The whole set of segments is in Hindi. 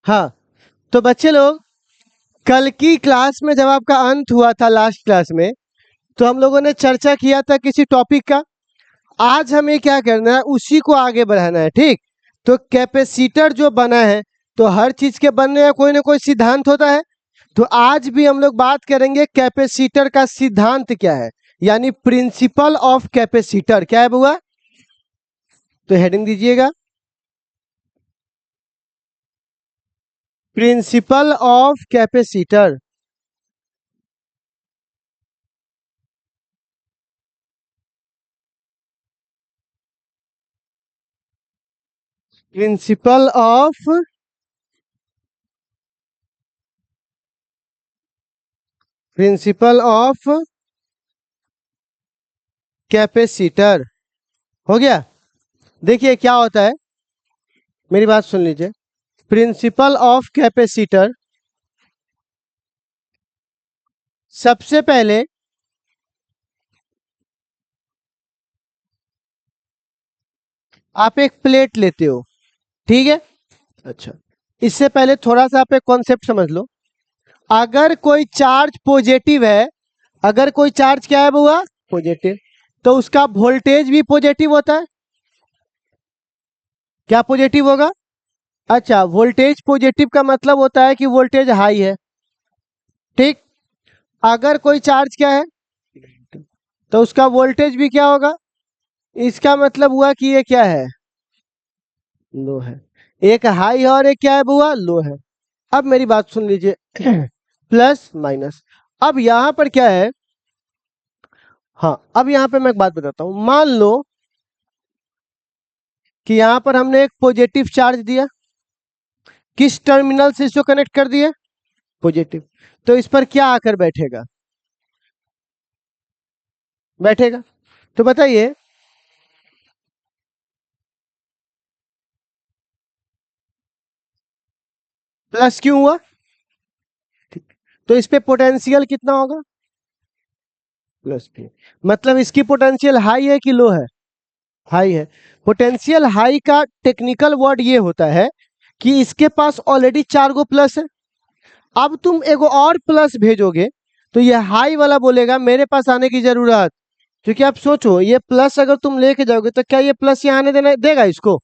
हाँ, तो बच्चे लोग, कल की क्लास में जब आपका अंत हुआ था लास्ट क्लास में, तो हम लोगों ने चर्चा किया था किसी टॉपिक का। आज हमें क्या करना है, उसी को आगे बढ़ाना है। ठीक, तो कैपेसिटर जो बना है, तो हर चीज के बनने में कोई ना कोई सिद्धांत होता है। तो आज भी हम लोग बात करेंगे कैपेसिटर का सिद्धांत क्या है, यानी प्रिंसिपल ऑफ कैपेसिटर क्या है बुआ। तो हेडिंग दीजिएगा, principle of capacitor. Principle of capacitor हो गया। देखिए क्या होता है, मेरी बात सुन लीजिए। प्रिंसिपल ऑफ कैपेसिटर, सबसे पहले आप एक प्लेट लेते हो, ठीक है। अच्छा, इससे पहले थोड़ा सा आप एक कॉन्सेप्ट समझ लो। अगर कोई चार्ज पॉजिटिव है, अगर कोई चार्ज क्या है बुआ, पॉजिटिव, तो उसका वोल्टेज भी पॉजिटिव होता है। क्या पॉजिटिव होगा? अच्छा, वोल्टेज पॉजिटिव का मतलब होता है कि वोल्टेज हाई है। ठीक, अगर कोई चार्ज क्या है, तो उसका वोल्टेज भी क्या होगा। इसका मतलब हुआ कि ये क्या है, लो है। एक हाई है और एक क्या है बुआ, लो है। अब मेरी बात सुन लीजिए प्लस माइनस। अब यहां पर क्या है, हाँ, अब यहां पे मैं एक बात बताता हूं। मान लो कि यहां पर हमने एक पॉजिटिव चार्ज दिया, किस टर्मिनल से इसको कनेक्ट कर दिए, पॉजिटिव। तो इस पर क्या आकर बैठेगा, बैठेगा। तो बताइए, प्लस क्यों हुआ, ठीक। तो इस पे पोटेंशियल कितना होगा, प्लस पे। मतलब इसकी पोटेंशियल हाई है कि लो है, हाई है। पोटेंशियल हाई का टेक्निकल वर्ड ये होता है कि इसके पास ऑलरेडी 4 गो प्लस है। अब तुम एगो और प्लस भेजोगे, तो ये हाई वाला बोलेगा मेरे पास आने की जरूरत। क्योंकि आप सोचो, ये प्लस अगर तुम लेके जाओगे तो क्या ये प्लस यहाँ आने देना देगा इसको।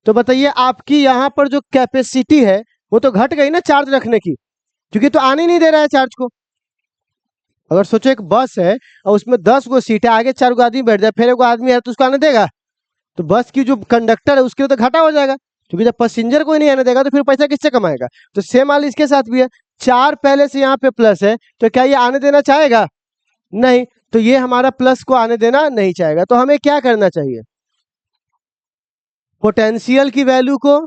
तो बताइए, आपकी यहाँ पर जो कैपेसिटी है वो तो घट गई ना चार्ज रखने की, क्योंकि तो आने नहीं दे रहा है चार्ज को। अगर सोचो एक बस है और उसमें 10 गो सीट है, आगे 4 गो आदमी बैठ जाए, फिर एगो आदमी है तो उसको आने देगा। तो बस की जो कंडक्टर है उसके लिए तो घाटा हो जाएगा, क्योंकि जब पैसेंजर कोई नहीं आने देगा तो फिर पैसा किससे कमाएगा। तो सेम हाल इसके साथ भी है। 4 पहले से यहाँ पे प्लस है, तो क्या ये आने देना चाहेगा, नहीं। तो ये हमारा प्लस को आने देना नहीं चाहेगा। तो हमें क्या करना चाहिए, पोटेंशियल की वैल्यू को,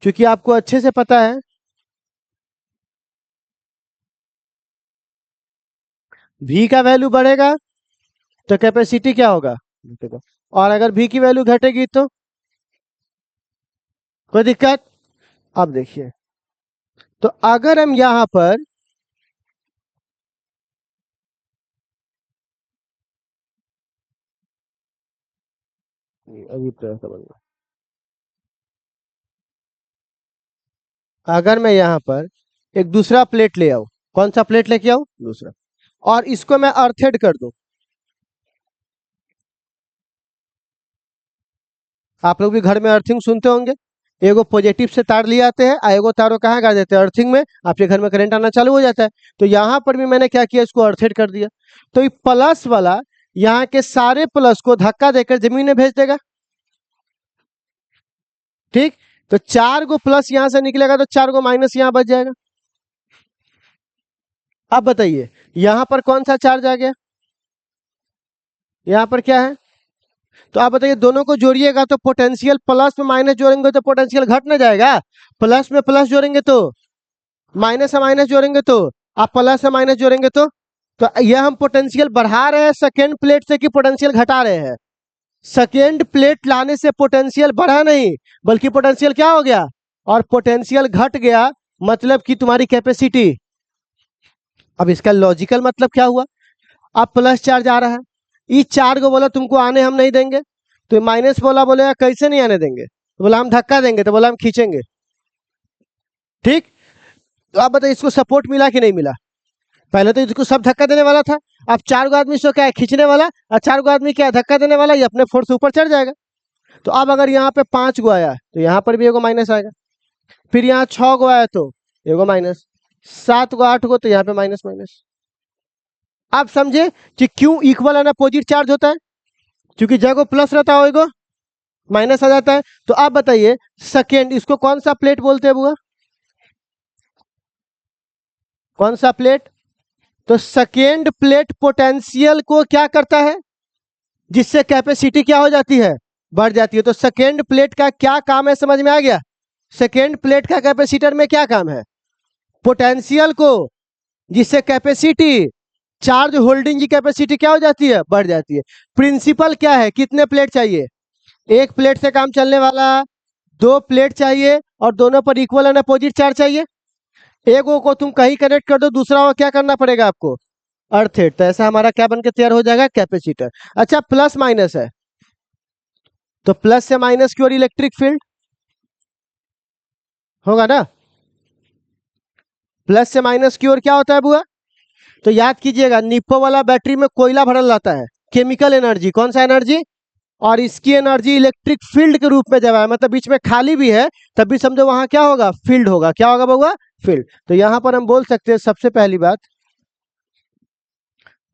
क्योंकि आपको अच्छे से पता है V का वैल्यू बढ़ेगा तो कैपेसिटी क्या होगा, घटेगा। और अगर V की वैल्यू घटेगी तो कोई दिक्कत। अब देखिए, तो अगर हम यहां पर अभी तो ऐसा बन रहा, अगर मैं यहां पर एक दूसरा प्लेट ले आऊं, कौन सा प्लेट लेके आऊं, दूसरा, और इसको मैं अर्थेड कर दूं। आप लोग भी घर में अर्थिंग सुनते होंगे। एगो पॉजिटिव से तार लिए आते हैं, एगो तारों कहाँ कर देते हैं, अर्थिंग में। आपके घर में करंट आना चालू हो जाता है। तो यहाँ पर भी मैंने क्या किया, इसको अर्थेड कर दिया। तो ये प्लस वाला यहाँ के सारे प्लस को धक्का देकर जमीन में भेज देगा। ठीक, तो 4 गो प्लस यहां से निकलेगा तो 4 गो माइनस यहाँ बच जाएगा। अब बताइए, यहां पर कौन सा चार्ज आ गया, यहाँ पर क्या है। तो आप बताइए, दोनों को जोड़िएगा तो पोटेंशियल, प्लस में माइनस जोड़ेंगे तो पोटेंशियल घट ना जाएगा। प्लस में प्लस जोड़ेंगे तो, माइनस से माइनस जोड़ेंगे तो, आप प्लस से माइनस जोड़ेंगे तो यह हम पोटेंशियल बढ़ा रहे हैं सेकेंड प्लेट से कि पोटेंशियल घटा रहे हैं। सेकेंड प्लेट लाने से पोटेंशियल बढ़ा नहीं, बल्कि पोटेंशियल क्या हो गया, और पोटेंशियल घट गया, मतलब कि तुम्हारी कैपेसिटी। अब इसका लॉजिकल मतलब क्या हुआ, अब प्लस चार्ज आ रहा है, इस चार्ज को बोला तुमको आने हम नहीं देंगे। तो माइनस बोला, बोलेगा कैसे नहीं आने देंगे, तो बोला हम धक्का देंगे, तो बोला हम खींचेंगे। ठीक। तो आप बताइए इसको सपोर्ट मिला कि नहीं मिला? पहले तो इसको सब धक्का देने वाला था, अब 4 गो आदमी इसको क्या है खींचने वाला, और 4 गो आदमी क्या है धक्का देने वाला, ये अपने फोर्स से ऊपर चढ़ जाएगा। तो अब अगर यहाँ पे 5 गो आया तो यहाँ पर भी एगो माइनस आएगा, फिर यहाँ 6 गो आया तो एगो माइनस, 7 गो 8 गो तो यहाँ पे माइनस माइनस। आप समझे कि क्यों इक्वल एंड अपोजिट चार्ज होता है? क्योंकि जगह प्लस रहता है एगो माइनस आ जाता है। तो आप बताइए सेकेंड इसको कौन सा प्लेट बोलते हैं बुआ? कौन सा प्लेट? तो सेकेंड प्लेट पोटेंशियल को क्या करता है, जिससे कैपेसिटी क्या हो जाती है, बढ़ जाती है। तो सेकेंड प्लेट का क्या काम है समझ में आ गया? सेकेंड प्लेट का कैपेसिटर में क्या काम है? पोटेंशियल को, जिससे कैपेसिटी चार्ज होल्डिंग की कैपेसिटी क्या हो जाती है, बढ़ जाती है। प्रिंसिपल क्या है, कितने प्लेट चाहिए? एक प्लेट से काम चलने वाला, 2 प्लेट चाहिए और दोनों पर इक्वल एंड अपोजिट चार्ज चाहिए। एक को तुम कहीं कनेक्ट कर दो, दूसरा को क्या करना पड़ेगा आपको, अर्थ। तो ऐसा हमारा क्या बन के तैयार हो जाएगा, कैपेसिटर। अच्छा प्लस माइनस है, तो प्लस से माइनस की ओर इलेक्ट्रिक फील्ड होगा ना, प्लस से माइनस की ओर क्या होता है बुआ? तो याद कीजिएगा निप्पो वाला बैटरी में कोयला भरल रहता है, केमिकल एनर्जी, कौन सा एनर्जी, और इसकी एनर्जी इलेक्ट्रिक फील्ड के रूप में जब है, मतलब बीच में खाली भी है तब भी समझो वहां क्या होगा, फील्ड होगा। क्या होगा बउआ, फील्ड। तो यहां पर हम बोल सकते हैं सबसे पहली बात,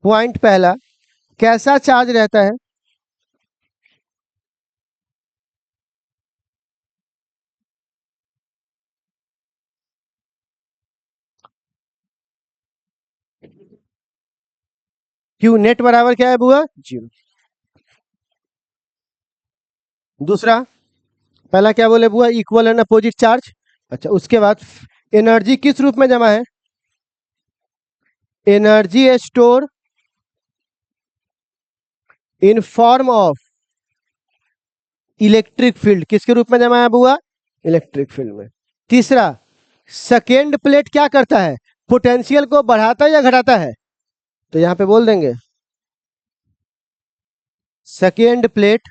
पॉइंट पहला, कैसा चार्ज रहता है, क्यू नेट बराबर क्या है बुआ, जीरो। दूसरा, पहला क्या बोले बुआ, इक्वल एंड अपोजिट चार्ज। अच्छा उसके बाद एनर्जी किस रूप में जमा है, energy store in form of electric field, किसके रूप में जमा है बुआ, इलेक्ट्रिक फील्ड में। तीसरा, सेकेंड प्लेट क्या करता है, पोटेंशियल को बढ़ाता है या घटाता है? तो यहां पे बोल देंगे second plate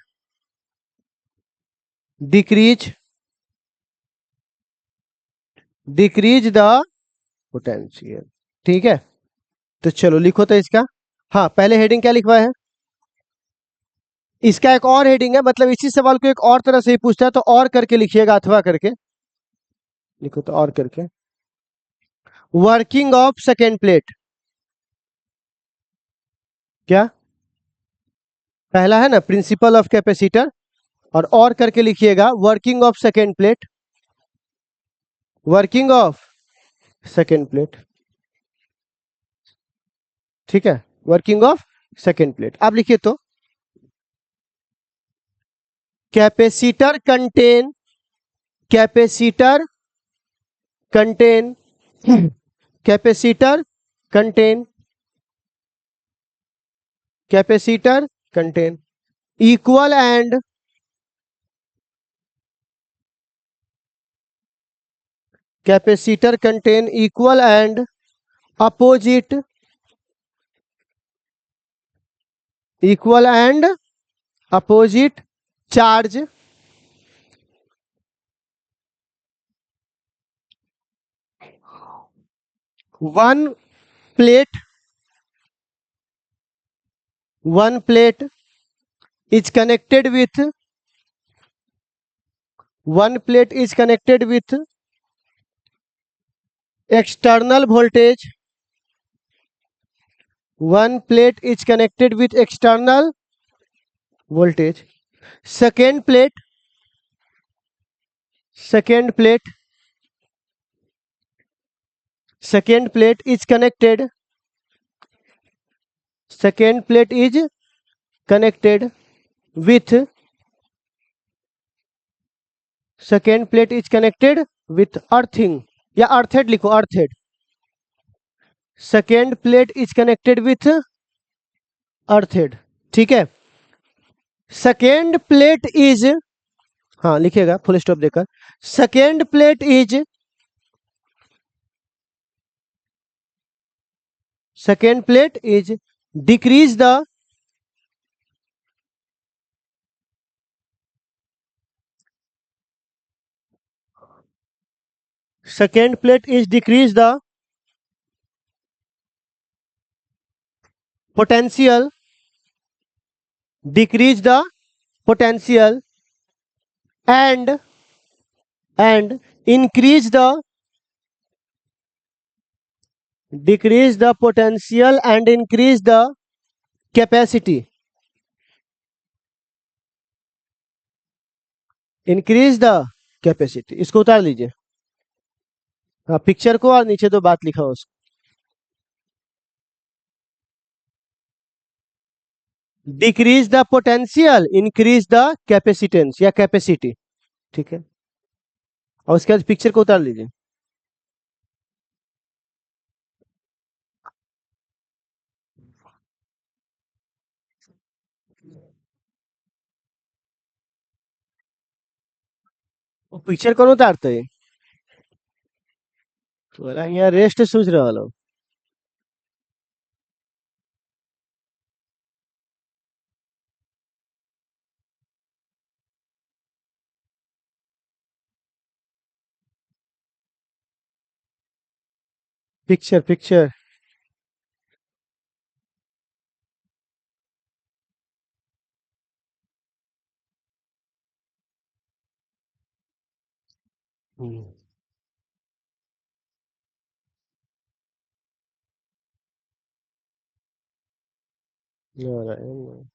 decrease decrease the potential. ठीक है, तो चलो लिखो तो इसका। हाँ पहले हेडिंग क्या लिखवा है, इसका एक और हेडिंग है, मतलब इसी सवाल को एक और तरह से ही पूछता है, तो और करके लिखिएगा, अथवा करके लिखो, तो और करके, वर्किंग ऑफ सेकेंड प्लेट। क्या पहला है ना प्रिंसिपल ऑफ कैपेसिटर, और करके लिखिएगा working of second plate, working of second plate. ठीक है, वर्किंग ऑफ सेकेंड प्लेट। आप लिखिए तो, capacitor contain, capacitor contain, capacitor contain, capacitor contain equal and capacitor contain equal and opposite, equal and opposite charge one plate, one plate is connected with, one plate is connected with external voltage, one plate is connected with external voltage. Second plate, second plate, second plate is connected, second plate is connected with, second plate is connected with earthing, या earthed लिखो, earthed, second plate is connected with earthed। ठीक है, सेकेंड प्लेट इज, हाँ लिखिएगा फुल स्टॉप देकर, second plate is, second plate is decrease the, second plate is decrease the potential, decrease the potential and increase the decrease the potential and increase the capacity, increase the capacity। इसको उतार लीजिए, हाँ पिक्चर को, और नीचे तो बात लिखा हो उसको। Decrease the potential, increase the capacitance या कैपेसिटी, ठीक है। और उसके बाद पिक्चर को उतार लीजिए। वो पिक्चर कौन उतारते है? तोरा यहाँ रेस्ट सूझ रहा हो। पिक्चर पिक्चर हम्म, नारायण।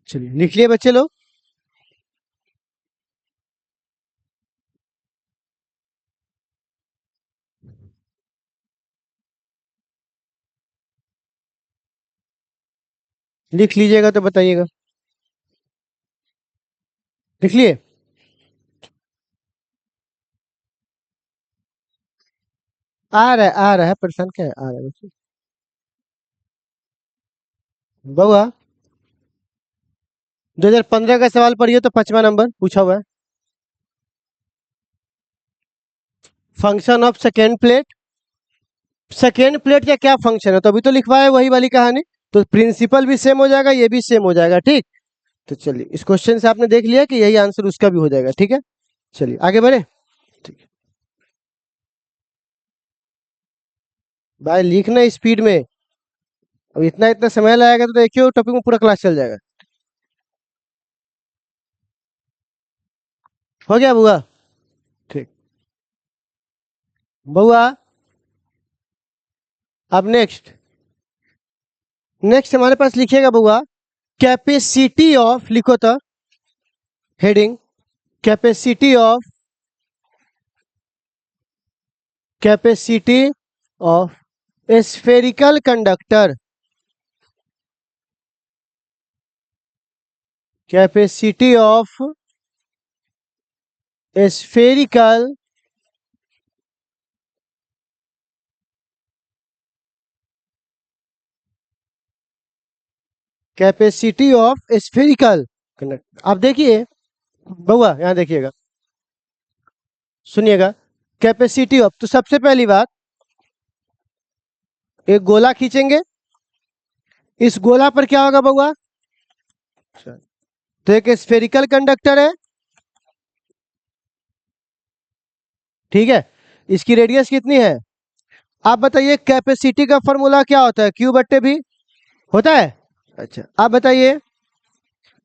चलिए लिख लिए बच्चे लोग। लिख लीजिएगा तो बताइएगा। लिख लिए? आ रहा है, परेशान क्या है, आ रहा है बच्चे। बउआ 2015 का सवाल पढ़िए तो 5वां नंबर पूछा हुआ है। Function of second plate, second plate का क्या फंक्शन है, तो अभी तो लिखवाया वही वाली कहानी। तो प्रिंसिपल भी सेम हो जाएगा, ये भी सेम हो जाएगा, ठीक। तो चलिए इस क्वेश्चन से आपने देख लिया कि यही आंसर उसका भी हो जाएगा, ठीक है। चलिए आगे बढ़े। ठीक है भाई, लिखना स्पीड में। अब इतना इतना समय लगेगा तो एक ही टॉपिक में पूरा क्लास चल जाएगा। हो गया बुआ? ठीक। बुआ अब नेक्स्ट, नेक्स्ट हमारे पास लिखिएगा बुआ, कैपेसिटी ऑफ, लिखो तो heading, capacity of, capacity of spherical conductor, capacity of spherical capacity of spherical conductor. अब देखिए बउआ, यहां देखिएगा, सुनिएगा, कैपेसिटी ऑफ, तो सबसे पहली बात, एक गोला खींचेंगे, इस गोला पर क्या होगा बउआ? तो एक स्फेरिकल कंडक्टर है, ठीक है, इसकी रेडियस कितनी है? आप बताइए कैपेसिटी का फॉर्मूला क्या होता है? क्यू बट्टे भी होता है। अच्छा, आप बताइए,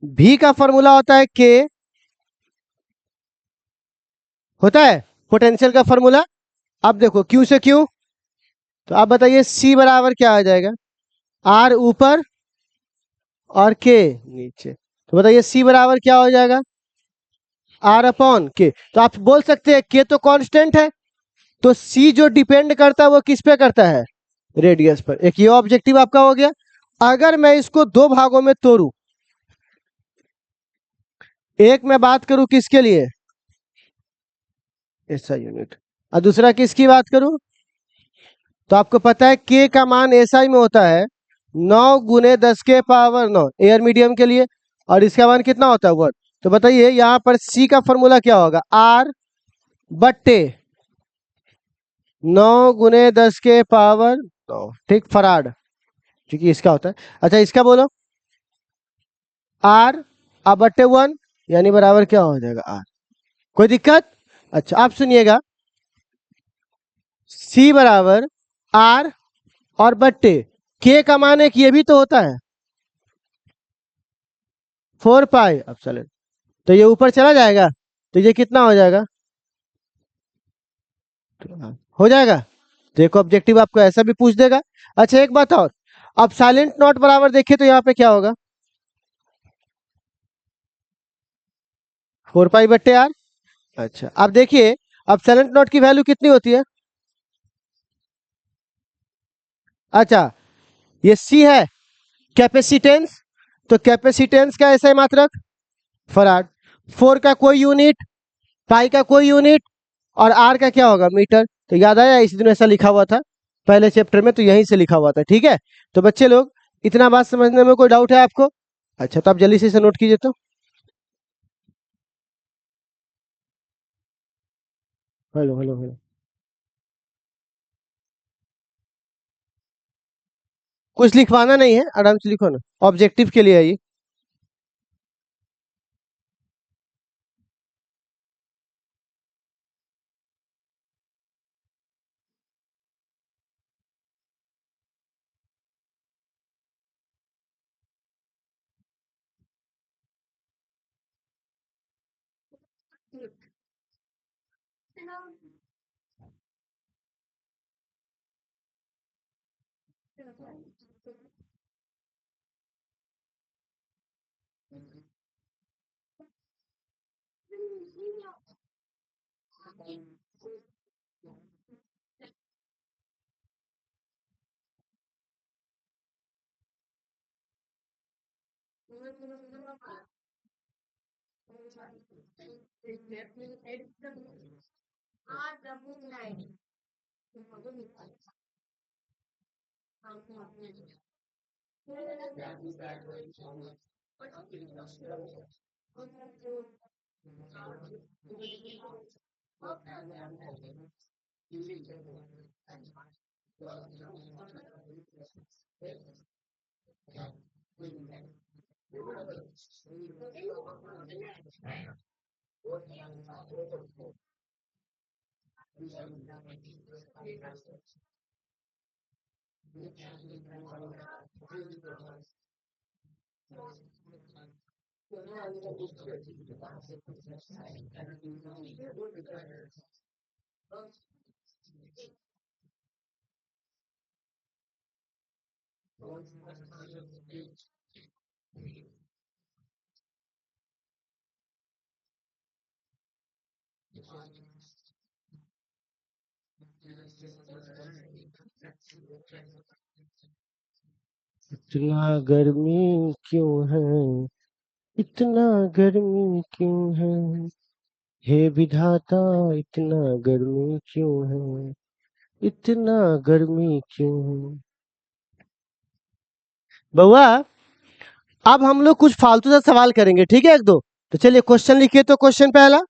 भी का फॉर्मूला होता है के, होता है पोटेंशियल का फॉर्मूला। अब देखो क्यू से क्यू, तो आप बताइए सी बराबर क्या आ जाएगा? आर ऊपर और के नीचे, तो बताइए सी बराबर क्या हो जाएगा? आर अपॉन के। तो आप बोल सकते हैं के तो कांस्टेंट है, तो सी जो डिपेंड करता है वो किस पे करता है? रेडियस पर। एक ये ऑब्जेक्टिव आपका हो गया। अगर मैं इसको दो भागों में तोड़ू, एक मैं बात करूं किसके लिए? ऐसा यूनिट, और दूसरा किसकी बात करूं? तो आपको पता है के का मान एसआई में होता है 9 × 10⁻⁹ एयर मीडियम के लिए, और इसका मान कितना होता है 1। तो बताइए यहाँ पर सी का फॉर्मूला क्या होगा? आर बट्टे 9 × 10⁻⁹, ठीक, फराड, क्योंकि इसका होता है। अच्छा इसका बोलो, आर अब बट्टे 1, यानी बराबर क्या हो जाएगा? आर। कोई दिक्कत? अच्छा आप सुनिएगा, सी बराबर आर और बट्टे के का मान एक ये भी तो होता है 4 पाई एप्सिलॉन, तो ये ऊपर चला जाएगा, तो ये कितना हो जाएगा? हो जाएगा। देखो ऑब्जेक्टिव आपको ऐसा भी पूछ देगा। अच्छा एक बात और, अब साइलेंट नॉट बराबर देखिए तो यहाँ पे क्या होगा? 4 पाई/r। अच्छा अब देखिए, अब साइलेंट नॉट की वैल्यू कितनी होती है? अच्छा ये सी है कैपेसिटेंस, तो कैपेसिटेंस का ऐसा ही मात्रक फराड, 4 का कोई यूनिट, पाई का कोई यूनिट, और आर का क्या होगा? मीटर। तो याद आया इस दिन ऐसा लिखा हुआ था पहले चैप्टर में, तो यहीं से लिखा हुआ था, ठीक है। तो बच्चे लोग, इतना बात समझने में कोई डाउट है आपको? अच्छा तो आप जल्दी से इसे नोट कीजिए तो। हेलो हेलो हेलो, कुछ लिखवाना नहीं है, आराम से लिखो ना, ऑब्जेक्टिव के लिए है ये। इतना गर्मी क्यों है, इतना गर्मी क्यों है, हे विधाता इतना गर्मी क्यों है, इतना गर्मी क्यों है। बउआ, अब हम लोग कुछ फालतू सा सवाल करेंगे, ठीक है? एक दो। तो चलिए क्वेश्चन लिखिए। तो क्वेश्चन पहला,